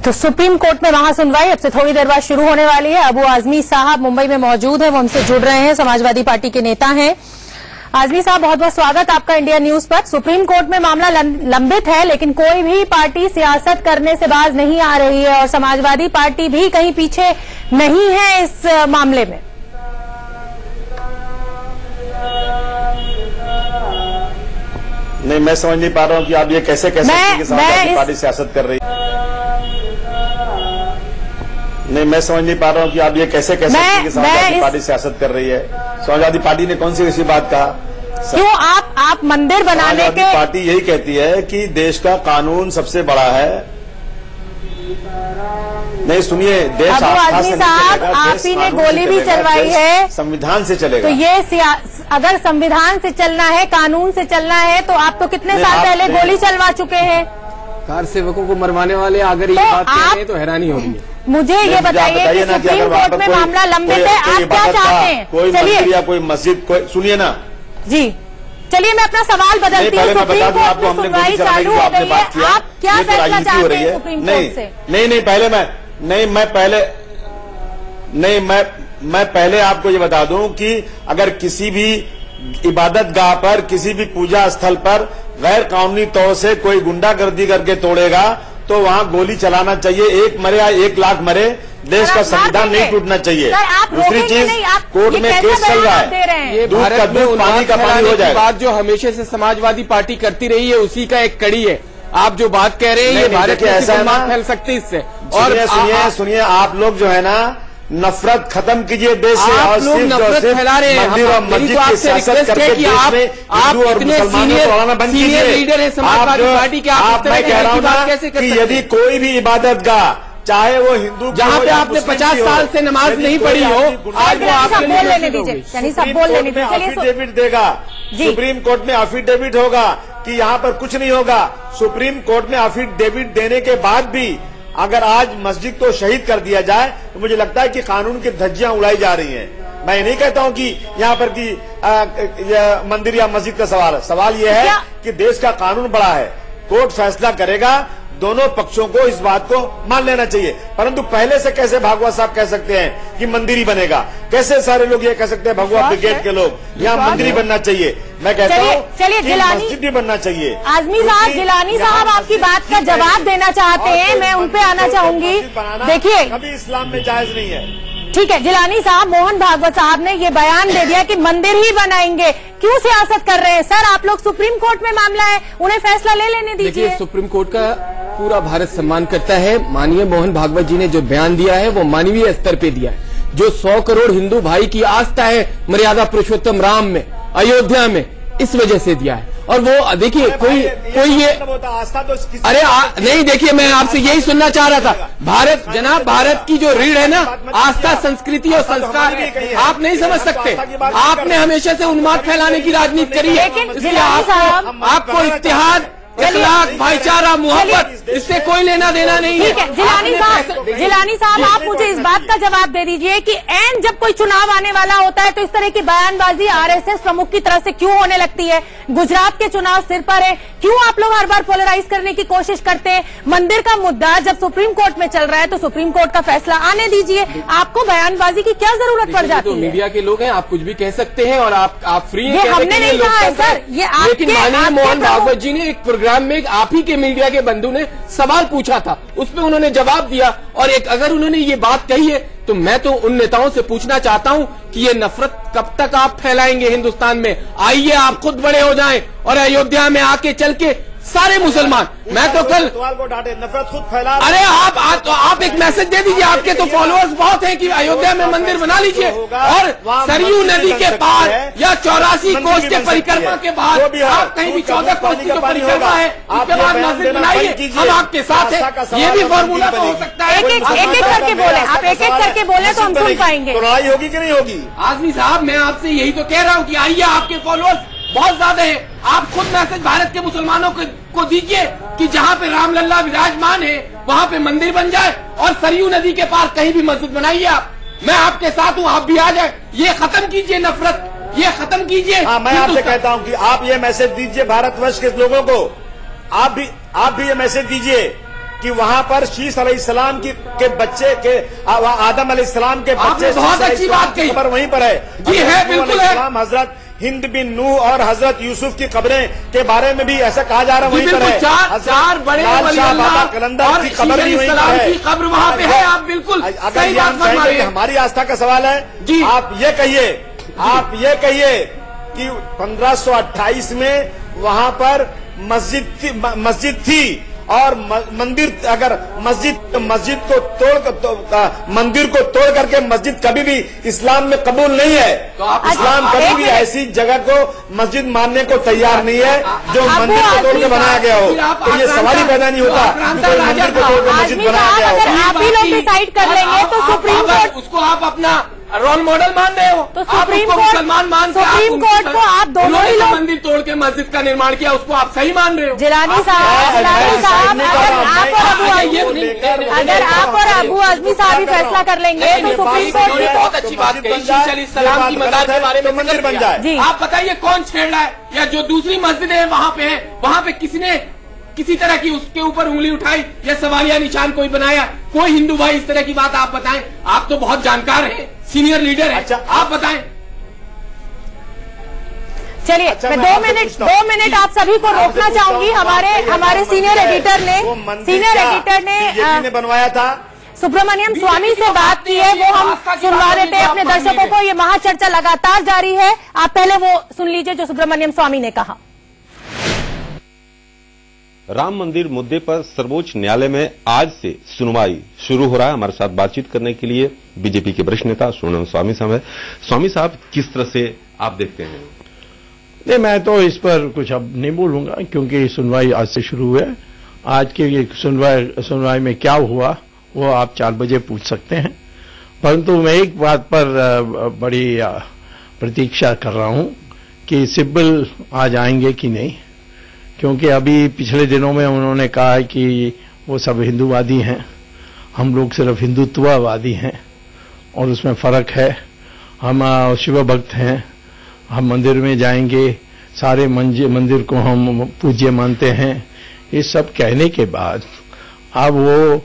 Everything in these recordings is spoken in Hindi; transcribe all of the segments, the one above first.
तो सुप्रीम कोर्ट में महासुनवाई अब से थोड़ी देर बाद शुरू होने वाली है। अबू आजमी साहब मुंबई में मौजूद हैं, वो हमसे जुड़ रहे हैं, समाजवादी पार्टी के नेता हैं। आजमी साहब, बहुत बहुत स्वागत आपका इंडिया न्यूज पर। सुप्रीम कोर्ट में मामला लंबित है, लेकिन कोई भी पार्टी सियासत करने से बाज नहीं आ रही है और समाजवादी पार्टी भी कहीं पीछे नहीं है इस मामले में। नहीं, मैं समझ नहीं पा रहा हूं कि आप ये कैसे कह सकते हैं कि समाजवादी पार्टी सियासत कर रही है। नहीं, मैं समझ नहीं पा रहा हूं कि आप ये कैसे कह सकते हैं कि समाजवादी पार्टी सियासत कर रही है। समाजवादी पार्टी ने कौन सी ऐसी बात कहा? क्यों आप मंदिर बनाने के पार्टी यही कहती है कि देश का कानून सबसे बड़ा है। नहीं सुनिए, देश आजमी साहब, आप ही ने गोली भी चलवाई है, संविधान से चलेगा। तो ये अगर संविधान से चलना है, कानून से चलना है, तो आप तो कितने साल पहले गोली चलवा चुके हैं। कार सेवकों को मरवाने वाले अगर ये बात कह रहे हैं तो हैरानी होगी। मुझे ये बताइए कि सुप्रीम कोर्ट में मामला लंबित है, आप क्या चाहते हैं? कोई मंदिर या कोई मस्जिद, कोई सुनिए ना जी, चलिए मैं अपना सवाल बदलती हूँ। सुप्रीम कोर्ट में सुनवाई चालू हो गई है, आप क्या फैसला चाहते हैं सुप्रीम कोर्ट से? मैं पहले आपको ये बता दूं कि अगर किसी भी इबादत गाह पर, किसी भी पूजा स्थल पर गैर कानूनी तौर से कोई गुंडागर्दी करके तोड़ेगा तो वहां गोली चलाना चाहिए। 1 मरे या 1 लाख मरे, देश का संविधान नहीं टूटना चाहिए। दूसरी चीज, कोर्ट में केस चल रहा है, ये भारत में पानी का पानी हो जाए। बात जो हमेशा से समाजवादी पार्टी करती रही है उसी का एक कड़ी है। आप जो बात कह रहे हैं ये भारत में ऐसा फैल सकती है इससे। और सुनिए, आप लोग जो है ना, नफरत खत्म कीजिए देश से। आप लोग नफरत फैला रहे हैं। मंदिर और मस्जिद की सियासत करके देश में हिंदू और मुसलमानों को तोड़ना बंद कीजिए। लीडर है समाजवादी पार्टी के, आप मैं कह रहा हूँ ना कि यदि कोई भी इबादत गाह, चाहे वो हिंदू, जहाँ पे आपने 50 साल से नमाज नहीं पढ़ी हो, आज वो आपके बोल लेने दीजिए, यानी सब बोल लेने दीजिए। अफिडेविट देगा, सुप्रीम कोर्ट में अफिडेविट होगा कि यहाँ पर कुछ नहीं होगा। सुप्रीम कोर्ट में अफिडेविट देने के बाद भी अगर आज मस्जिद को शहीद कर दिया जाए तो मुझे लगता है कि कानून की धज्जियां उड़ाई जा रही हैं। मैं नहीं कहता हूं कि यहाँ पर कि मंदिर या मस्जिद का सवाल यह है कि देश का कानून बड़ा है। कोर्ट फैसला करेगा, दोनों पक्षों को इस बात को मान लेना चाहिए। परंतु पहले से कैसे भागवत साहब कह सकते हैं कि मंदिर ही बनेगा? कैसे सारे लोग ये कह सकते हैं, भगवा ब्रिगेड के लोग, यहाँ मंदिर ही बनना चाहिए? मैं कहता हूँ कि मस्जिद भी बनना चाहिए। आजमी साहब, जिलानी साहब आपकी बात का जवाब देना चाहते हैं, मैं उन पे आना चाहूंगी। देखिए, कभी इस्लाम में जायज नहीं है। ठीक है, जिलानी साहब, मोहन भागवत साहब ने ये बयान दे दिया कि मंदिर ही बनाएंगे। क्यों सियासत कर रहे हैं सर? आप लोग, सुप्रीम कोर्ट में मामला है, उन्हें फैसला ले लेने दीजिए। देखिए, सुप्रीम कोर्ट का पूरा भारत सम्मान करता है। माननीय मोहन भागवत जी ने जो बयान दिया है वो मानवीय स्तर पे दिया है। जो 100 करोड़ हिंदू भाई की आस्था है मर्यादा पुरुषोत्तम राम में, अयोध्या में, इस वजह से दिया है। और वो देखिए, कोई ये आस्था तो नहीं, देखिए मैं आपसे यही सुनना चाह रहा था। भारत की जो रीढ़ है ना, आस्था, संस्कृति और संस्कार, आप नहीं समझ सकते। आपने हमेशा से उन्माद फैलाने की राजनीति करी है, इसलिए आपको इत्तेहाद, इखलाक, भाईचारा, मोहब्बत, इससे कोई लेना देना नहीं है। ठीक है, जिलानी साहब, आप मुझे इस बात का जवाब दे दीजिए कि एन जब कोई चुनाव आने वाला होता है तो इस तरह की बयानबाजी आरएसएस प्रमुख की तरफ से क्यों होने लगती है? गुजरात के चुनाव सिर पर है, क्यों आप लोग हर बार पोलराइज करने की कोशिश करते हैं? मंदिर का मुद्दा जब सुप्रीम कोर्ट में चल रहा है तो सुप्रीम कोर्ट का फैसला आने दीजिए। आपको बयानबाजी की क्या जरूरत पड़ जाती है? मीडिया के लोग हैं, आप कुछ भी कह सकते हैं और आप फ्री हैं। ये हमने नहीं कहा है सर, ये लेकिन माननीय मोहन भागवत जी ने एक प्रोग्राम में आप ही के मीडिया के बंधु ने सवाल पूछा था, उसमें उन्होंने जवाब दिया। और अगर उन्होंने ये बात कही है तो मैं तो उन नेताओं से पूछना चाहता हूं कि ये नफरत कब तक आप फैलाएंगे हिंदुस्तान में? आइए आप खुद बड़े हो जाएं और अयोध्या में आके चल के सारे मुसलमान, मैं तो कल नफरत खुद फैला। अरे आप एक मैसेज दे दीजिए, आपके तो फॉलोअर्स बहुत हैं कि अयोध्या में मंदिर बना लीजिए और सरयू नदी के पार या 84 कोस के परिक्रमा के बाद आप कहीं भी 14 कोस की जो परिक्रमा है उसके बाद मस्जिद बनाइए, हम आपके साथ हैं। ये भी फॉर्मूला तो हो सकता है। एक करके बोले, आप एक करके बोले तो हम सुन पाएंगे। लड़ाई होगी कि नहीं होगी? आजमी साहब, मैं आपसे यही तो कह रहा हूँ कि आइए, आपके फॉलोअर्स बहुत ज्यादा है। आप खुद मैसेज भारत के मुसलमानों को दीजिए कि जहाँ पे रामलल्ला विराजमान है वहाँ पे मंदिर बन जाए और सरयू नदी के पार कहीं भी मस्जिद बनाइए। आप, मैं आपके साथ हूँ, आप भी आ जाए। ये खत्म कीजिए नफरत, ये खत्म कीजिए। मैं आपसे कहता हूँ कि आप ये मैसेज दीजिए भारतवर्ष के लोगों को। आप भी ये मैसेज दीजिए कि वहां पर शीश अलैहिस्सलाम के बच्चे के आदम अलैहिस्सलाम के बच्चे बहुत अच्छी बात कही, खबर वहीं पर है जी है, बिल्कुल है। हजरत हिंद बिन नूह और हजरत यूसुफ की कब्रें के बारे में भी ऐसा कहा जा रहा है, वहीं पर है। चार बड़े बाबा कलंदर की कब्र भी वहीं पर है, कब्र वहाँ पे है। आप बिल्कुल सही बात फरमा रहे हैं। हमारी आस्था का सवाल है जी। आप ये कहिए कि 1528 में वहां पर मस्जिद थी और मंदिर, अगर मस्जिद को तोड़ करके मस्जिद कभी भी इस्लाम में कबूल नहीं है। इस्लाम कभी भी ऐसी जगह को मस्जिद मानने को तैयार नहीं है जो मंदिर को तोड़ के बनाया गया हो। तो ये सवाल ही पैदा नहीं होता कि कोई मंदिर को तोड़ के मस्जिद बनाया गया हो। अगर आप ही लोग डिसाइड कर लेंगे तो सुप्रीम कोर्ट, उसको आप अपना रोल मॉडल मान रहे हो, तो सुप्रीम कोर्ट को आप दोनों ही लोग मंदिर तोड़ के मस्जिद का निर्माण किया, उसको आप सही मान रहे हो। जिलानी साहब, अगर आप और अबू आजमी साहब ही फैसला कर लेंगे तो सुप्रीम कोर्ट भी बहुत अच्छी बात कही। शीश अलैहिस्सलाम की मज़ार के बारे में मंदिर बन जाए। आप बताइए कौन छेड़ रहा है, या जो दूसरी मस्जिद है वहाँ पे किसने किसी तरह की उसके ऊपर उंगली उठाई या सवालिया निशान कोई बनाया? कोई हिंदू भाई इस तरह की बात आप बताएं। आप तो बहुत जानकार हैं, सीनियर लीडर हैं। अच्छा, आप बताएं। चलिए, मैं 2 मिनट आप सभी को रोकना चाहूंगी। हमारे सीनियर एडिटर ने बनवाया था, सुब्रमण्यम स्वामी से बात की है, वो हम सुनवा रहे थे अपने दर्शकों को। ये महाचर्चा लगातार जारी है, आप पहले वो सुन लीजिए जो सुब्रमण्यम स्वामी ने कहा। राम मंदिर मुद्दे पर सर्वोच्च न्यायालय में आज से सुनवाई शुरू हो रहा है। हमारे साथ बातचीत करने के लिए बीजेपी के वरिष्ठ नेता सुब्रमण्यम स्वामी साहब है। स्वामी साहब, किस तरह से आप देखते हैं? नहीं, मैं तो इस पर कुछ अब नहीं बोलूंगा क्योंकि सुनवाई आज से शुरू हुई है। आज की सुनवाई में क्या हुआ वो आप 4 बजे पूछ सकते हैं, परंतु मैं एक बात पर बड़ी प्रतीक्षा कर रहा हूं कि सिब्बल आज आएंगे कि नहीं, क्योंकि अभी पिछले दिनों में उन्होंने कहा है कि वो सब हिंदूवादी हैं, हम लोग सिर्फ हिंदुत्ववादी हैं और उसमें फर्क है। हम शिव भक्त हैं, हम मंदिर में जाएंगे, सारे मंदिर को हम पूज्य मानते हैं। ये सब कहने के बाद अब वो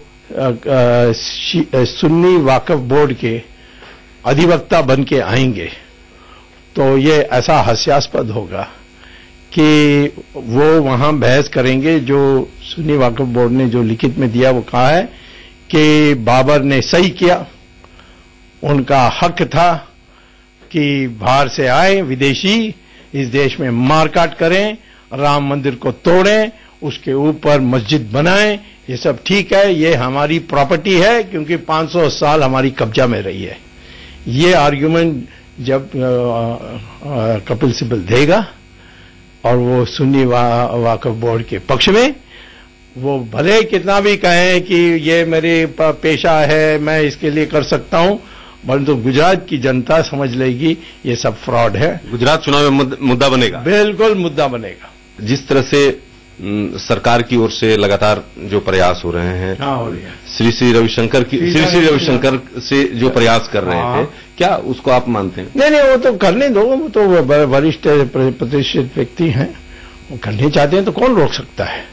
सुन्नी वाकफ बोर्ड के अधिवक्ता बन के आएंगे तो ये ऐसा हास्यास्पद होगा कि वो वहां बहस करेंगे। जो सुन्नी वाकफ बोर्ड ने जो लिखित में दिया वो कहा है कि बाबर ने सही किया, उनका हक था कि बाहर से आए विदेशी इस देश में मारकाट करें, राम मंदिर को तोड़ें, उसके ऊपर मस्जिद बनाएं, ये सब ठीक है, ये हमारी प्रॉपर्टी है क्योंकि 500 साल हमारी कब्जा में रही है। ये आर्ग्यूमेंट जब कपिल सिब्बल देगा और वो सुन्नी वाकफ बोर्ड के पक्ष में, वो भले कितना भी कहें कि ये मेरे पेशा है, मैं इसके लिए कर सकता हूं, परंतु गुजरात की जनता समझ लेगी ये सब फ्रॉड है। गुजरात चुनाव में मुद्दा बनेगा, बिल्कुल मुद्दा बनेगा। जिस तरह से सरकार की ओर से लगातार जो प्रयास हो रहे हैं, हाँ, हो रही है। श्री रविशंकर से जो प्रयास कर रहे थे, क्या उसको आप मानते हैं? नहीं, वो तो करने दो, वो तो वरिष्ठ प्रतिष्ठित व्यक्ति हैं, वो करने चाहते हैं तो कौन रोक सकता है।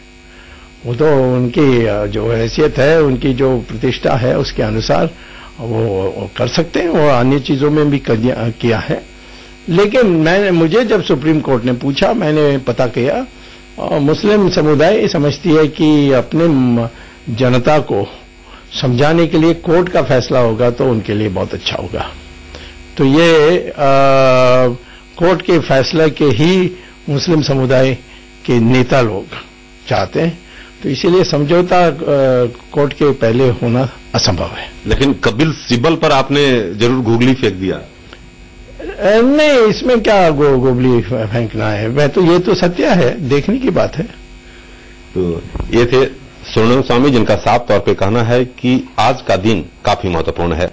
वो तो उनकी जो हैसियत है, उनकी जो प्रतिष्ठा है, उसके अनुसार वो कर सकते हैं। वो अन्य चीजों में भी किया है। लेकिन मुझे जब सुप्रीम कोर्ट ने पूछा, मैंने पता किया, मुस्लिम समुदाय समझती है कि अपने जनता को समझाने के लिए कोर्ट का फैसला होगा तो उनके लिए बहुत अच्छा होगा। तो ये कोर्ट के फैसले के ही मुस्लिम समुदाय के नेता लोग चाहते हैं, तो इसीलिए समझौता कोर्ट के पहले होना असंभव है। लेकिन कपिल सिब्बल पर आपने जरूर गोगली फेंक दिया। नहीं, इसमें क्या गोगली फेंकना है, मैं तो ये तो सत्य है, देखने की बात है। तो ये थे सुब्रमण्यम स्वामी, जिनका साफ तौर पे कहना है कि आज का दिन काफी महत्वपूर्ण है।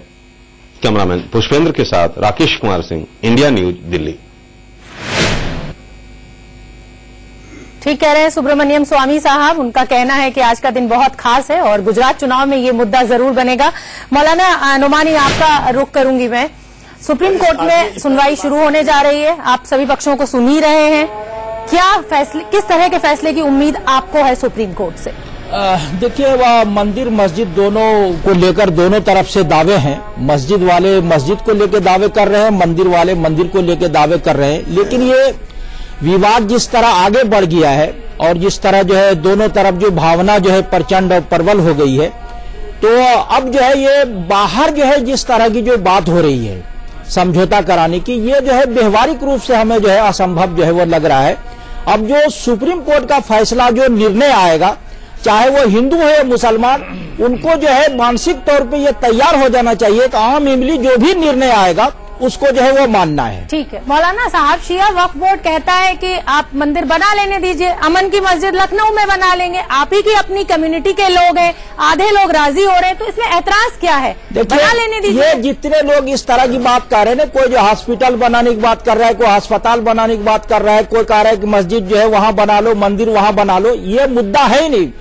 कैमरामैन पुष्पेंद्र के साथ राकेश कुमार सिंह, इंडिया न्यूज, दिल्ली। ठीक कह रहे हैं सुब्रमण्यम स्वामी साहब, उनका कहना है कि आज का दिन बहुत खास है और गुजरात चुनाव में ये मुद्दा जरूर बनेगा। मौलाना नुमानी, आपका रुख करूंगी मैं। सुप्रीम कोर्ट में सुनवाई शुरू होने जा रही है, आप सभी पक्षों को सुन ही रहे हैं। क्या फैसले, किस तरह के फैसले की उम्मीद आपको है सुप्रीम कोर्ट से? देखिए, वह मंदिर मस्जिद दोनों को लेकर दोनों तरफ से दावे हैं। मस्जिद वाले मस्जिद को लेकर दावे कर रहे हैं, मंदिर वाले मंदिर को लेकर दावे कर रहे हैं। लेकिन ये विवाद जिस तरह आगे बढ़ गया है और जिस तरह जो है दोनों तरफ जो भावना जो है प्रचंड और प्रबल हो गई है, तो अब जो है ये बाहर जो है जिस तरह की जो बात हो रही है समझौता कराने की, ये जो है व्यवहारिक रूप से हमें जो है असंभव जो है वो लग रहा है। अब जो सुप्रीम कोर्ट का फैसला जो निर्णय आएगा, चाहे वो हिंदू हो या मुसलमान, उनको जो है मानसिक तौर पे ये तैयार हो जाना चाहिए कि आम इमली जो भी निर्णय आएगा उसको जो है वो मानना है। ठीक है मौलाना साहब, शिया वक्फ बोर्ड कहता है कि आप मंदिर बना लेने दीजिए, अमन की मस्जिद लखनऊ में बना लेंगे, आप ही की अपनी कम्युनिटी के लोग हैं, आधे लोग राजी हो रहे हैं, तो इसमें ऐतराज क्या है? बना लेने दीजिए। ये जितने लोग इस तरह की बात कर रहे हैं, कोई जो हॉस्पिटल बनाने की बात कर रहा है, कोई अस्पताल बनाने की बात कर रहा है, कोई कह रहा है कि मस्जिद जो है वहां बना लो, मंदिर वहां बना लो, ये मुद्दा है ही नहीं।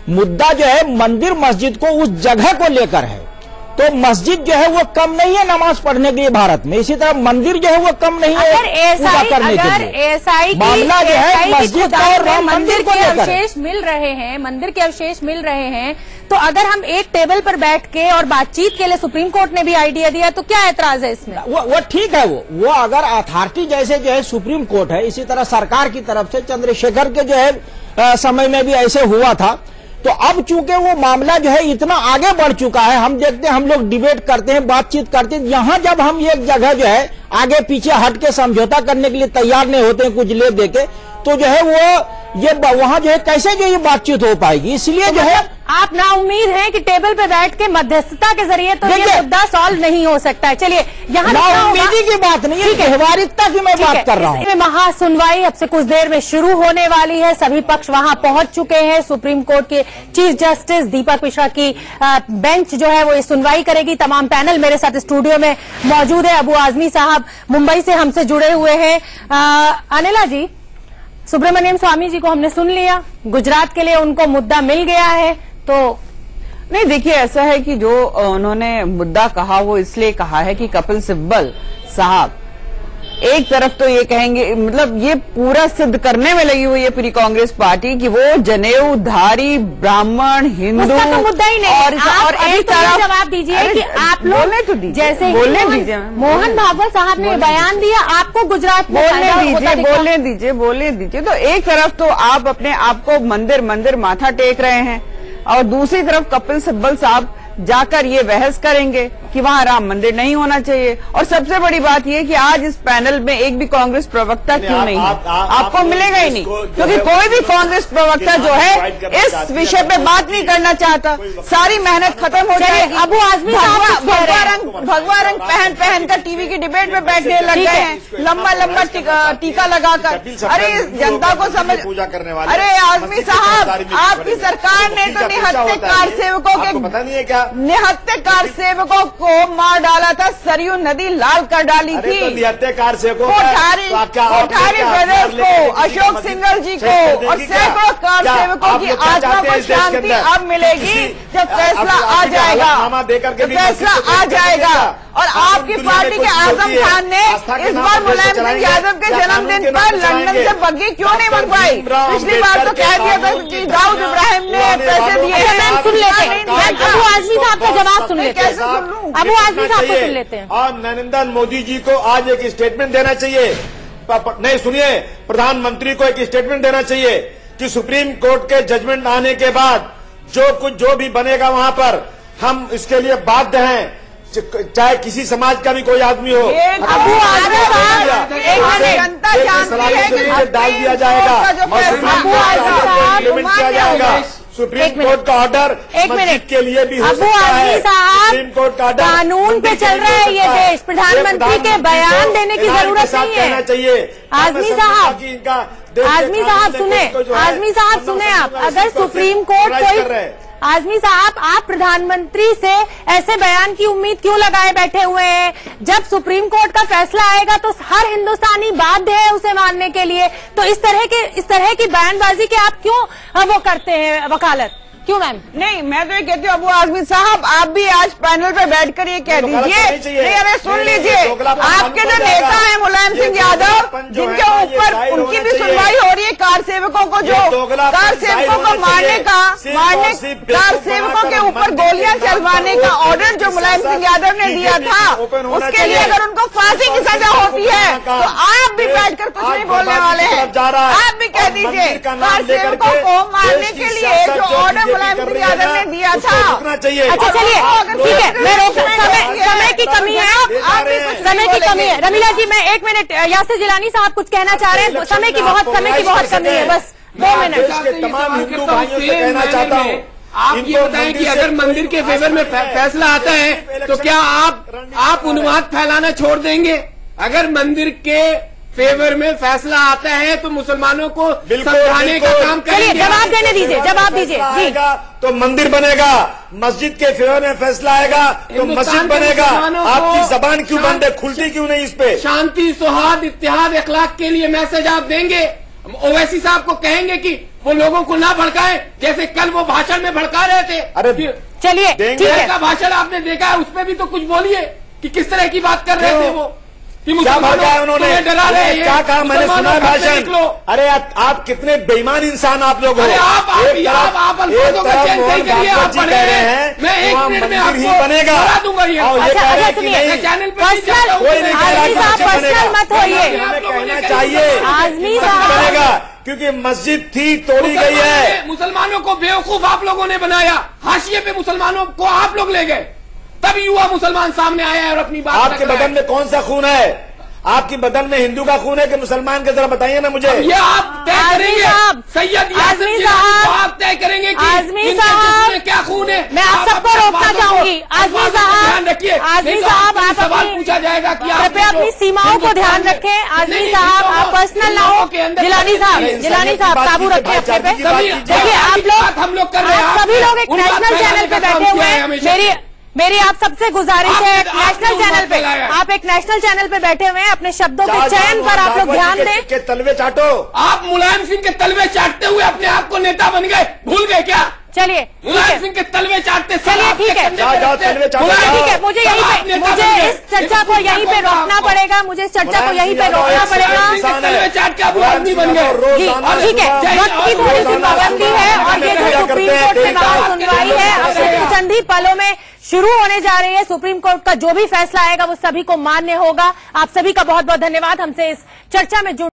मुद्दा जो है मंदिर मस्जिद को उस जगह को लेकर है। तो मस्जिद जो है वो कम नहीं है नमाज पढ़ने के लिए भारत में, इसी तरह मंदिर जो है वो कम नहीं है पूजा करने के लिए। मामला जो है मस्जिद और मंदिर के अवशेष मिल रहे हैं, मंदिर के अवशेष मिल रहे हैं, तो अगर हम एक टेबल पर बैठ के और बातचीत के लिए सुप्रीम कोर्ट ने भी आइडिया दिया, तो क्या ऐतराज है इसमें? वो ठीक है। वो अगर अथॉरिटी जैसे जो है सुप्रीम कोर्ट है, इसी तरह सरकार की तरफ से चंद्रशेखर के जो है समय में भी ऐसे हुआ था। तो अब चूंकि वो मामला जो है इतना आगे बढ़ चुका है, हम देखते हैं, हम लोग डिबेट करते हैं, बातचीत करते हैं, यहाँ जब हम एक जगह जो है आगे पीछे हट के समझौता करने के लिए तैयार नहीं होते हैं कुछ ले दे के, तो जो है वो ये वहां जो है कैसे जो ये बातचीत हो पाएगी। इसलिए जो है आप ना उम्मीद है कि टेबल पे बैठ के मध्यस्थता के जरिए तो ये मुद्दा सॉल्व नहीं हो सकता है। चलिए, यहाँ ना उम्मीदी की बात नहीं है, व्यवहारिकता की मैं बात कर रहा हूँ। महासुनवाई अब से कुछ देर में शुरू होने वाली है, सभी पक्ष वहां पहुंच चुके हैं। सुप्रीम कोर्ट के चीफ जस्टिस दीपक मिश्रा की बेंच जो है वो ये सुनवाई करेगी। तमाम पैनल मेरे साथ स्टूडियो में मौजूद है। अबू आजमी साहब मुंबई से हमसे जुड़े हुए हैं। अनिला जी, सुब्रमण्यम स्वामी जी को हमने सुन लिया, गुजरात के लिए उनको मुद्दा मिल गया है, तो नहीं, देखिए ऐसा है कि जो उन्होंने मुद्दा कहा वो इसलिए कहा है कि कपिल सिब्बल साहब एक तरफ तो ये कहेंगे, मतलब ये पूरा सिद्ध करने में लगी हुई है पूरी कांग्रेस पार्टी कि वो जनेऊधारी ब्राह्मण हिंदू तो मुद्दा ही नहीं। और एक तरफ जवाब दीजिए कि आप लोग जैसे बोलने दीजिए, मोहन भागवत साहब ने बयान दिया, आपको गुजरात में बोलने दीजिए। तो एक तरफ तो आप अपने आप को मंदिर माथा टेक रहे हैं और दूसरी तरफ कपिल सिब्बल साहब जाकर ये बहस करेंगे कि वहां राम मंदिर नहीं होना चाहिए। और सबसे बड़ी बात यह कि आज इस पैनल में एक भी कांग्रेस प्रवक्ता क्यों नहीं है? आपको मिलेगा ही नहीं, क्योंकि कोई भी कांग्रेस प्रवक्ता जो है इस विषय पे बात नहीं करना चाहता। सारी मेहनत खत्म हो जाएगी। अबू आजमी भगवा रंग पहन कर टीवी की डिबेट में बैठने लग गए हैं, लंबा टीका लगाकर। अरे जनता को समझ, अरे आजमी साहब, आपकी सरकार ने तो निहत्थे कार सेवकों के, पता नहीं है क्या, निहत्थे कार सेवकों को मार डाला था, सरयू नदी लाल कर डाली थी। तो निहत्थे कार सेवकों कोठारी ब्रदर्स को, अशोक सिंघल जी को और सैकड़ों कार सेवकों की आत्मा को शांति अब मिलेगी जब फैसला आ जाएगा, जब फैसला आ जाएगा। और आपकी पार्टी के आजम खान ने इस बार मुलायम सिंह यादव के जन्मदिन पर लंदन से बग्घी क्यों नहीं मंगवाई? पिछली बार तो कह दिया था कि दाऊद इब्राहिम ने पैसे दिए हैं। सुन लेते हैं, अबू आजमी साहब का जवाब सुन लेते हैं। कैसे सुन लूं? अबू आजमी साहब को सुन लेते हैं। और नरेंद्र मोदी जी को आज एक स्टेटमेंट देना चाहिए। नहीं सुनिए, प्रधानमंत्री को एक स्टेटमेंट देना चाहिए कि सुप्रीम कोर्ट के जजमेंट आने के बाद जो भी बनेगा वहां पर हम इसके लिए बाध्य हैं, चाहे किसी समाज का भी कोई आदमी हो। अबू आजमी साहब, जनता जानती है कि डाल दिया जाएगा, अबू आजमी साहब इम्प्लीमेंट किया जाएगा। सुप्रीम कोर्ट का ऑर्डर मस्जिद के लिए भी हो सकता है। सुप्रीम कोर्ट का ऑर्डर कानून पे चल रहा है ये देश, प्रधानमंत्री के बयान देने की जरूरत नहीं है। चाहिए आजमी साहब सुने आप, अगर सुप्रीम कोर्ट कोई, आजमी साहब आप प्रधानमंत्री से ऐसे बयान की उम्मीद क्यों लगाए बैठे हुए हैं? जब सुप्रीम कोर्ट का फैसला आएगा तो हर हिंदुस्तानी बाध्य है उसे मानने के लिए। तो इस तरह की बयानबाजी के आप क्यों वो करते हैं वकालत? क्यों मैम? नहीं, मैं तो ये कहती हूँ अबू आजमी साहब, आप भी आज पैनल पे बैठकर ये कह दीजिए, नहीं अरे सुन लीजिए, आपके जो नेता है मुलायम सिंह यादव, जिनके ऊपर उनकी भी सुनवाई हो रही है, कार सेवकों को जो कार सेवकों को मारने कार सेवकों के ऊपर गोलियां चलवाने का ऑर्डर जो मुलायम सिंह यादव ने दिया था, उसके लिए अगर उनको फांसी की सजा होती है तो आप भी बैठकर कुछ नहीं बोलने वाले हैं। आप भी कह दीजिए कार सेवकों को मारने के लिए जो ऑर्डर मुलायम सिंह यादव ने दिया था। अच्छा चलिए ठीक है, मैं रोक, समय की कमी है, समय की कमी है। रमीला जी मैं 1 मिनट, यासिर जिलानी साहब कुछ कहना चाह रहे हैं, समय की बहुत कमी है, बस 2 मिनट। तमाम हिंदू भाइयों से कहना चाहता हूँ, आप ये बताएं कि अगर मंदिर के फेवर में फैसला आता है तो क्या आप उन्माद फैलाना छोड़ देंगे? अगर मंदिर के फेवर में फैसला आता है तो मुसलमानों को समझाने का काम करेंगे। जवाब देने दीजिए, जवाब दीजिए जी। तो मंदिर बनेगा, मस्जिद के फेवर में फैसला आएगा तो मस्जिद बनेगा। आपकी जबान क्यों बंद है, खुलती क्यों नहीं इस पे? शांति, सौहार्द, इत्तेहाद, अखलाक के लिए मैसेज आप देंगे? ओवैसी साहब को कहेंगे कि वो लोगों को ना भड़काएं, जैसे कल वो भाषण में भड़का रहे थे। अरे चलिए ठीक है, का भाषण आपने देखा है, उसमें भी तो कुछ बोलिए कि किस तरह की बात कर रहे थे वो, कि क्या भड़काया उन्होंने, डरा रहे हैं, क्या कहा? मैंने सुना भाषण। अरे आप कितने बेईमान इंसान आप लोग हो। आप अल्फाजों का चयन सही करिए, आप कह रहे हैं मैं 1 मिनट में आपको बनेगा, बता दूंगा ये। अच्छा सुनिए, चैनल पर आजमी साहब पर्सनल मत होइए, कहना चाहिए आजमी साहब बनेगा क्योंकि मस्जिद थी, तोड़ी गई है। मुसलमानों को बेवकूफ आप लोगों ने बनाया, हाशिए पे मुसलमानों को आप लोग ले गए, तब युवा मुसलमान सामने आया है और अपनी बात। आपके बदन में कौन सा खून है? आपकी बदन में हिंदू का खून है कि मुसलमान का? जरा बताइए ना मुझे। ये आप तय करेंगे, सैयद आजमी साहब, आप तय करेंगे कि आजमी साहब क्या खून है। मैं आप सबको रोकना चाहूंगी। आजमी साहब, ध्यान रखिए, आजमी साहब आप सवाल पूछा जाएगा कि कृपया अपनी सीमाओं को ध्यान रखें। आजमी साहब आप पर्सनल ना हो। जिलानी साहब काबू रखें अपने पे। देखिए हम लोग कर रहे हैं, सभी लोग एक नेशनल चैनल पे बैठे हुए हैं। मेरी आप सबसे गुजारिश है, एक नेशनल चैनल पे, आप एक नेशनल चैनल पे बैठे हुए हैं, अपने शब्दों के चयन पर आप लोग ध्यान दें। के तलवे चाटो। आप मुलायम सिंह के तलवे चाटते हुए अपने आप को नेता बन गए, भूल गए क्या? चलिए मुलायम सिंह के तलवे चाटते, चलिए ठीक है, ठीक है, मुझे इस चर्चा को यहीं पे रोकना पड़ेगा, मुझे इस चर्चा को यहीं पे रोकना पड़ेगा। तलवे चाट के आप आदमी बन गए जी ठीक है, वक्त की थोड़ी सी पाबंदी है और ये जो सुप्रीम कोर्ट में बाहर सुनवाई है अब से चंद ही पलों में शुरू होने जा रही है। सुप्रीम कोर्ट का जो भी फैसला आएगा वो सभी को मान्य होगा। आप सभी का बहुत बहुत धन्यवाद हमसे इस चर्चा में जुड़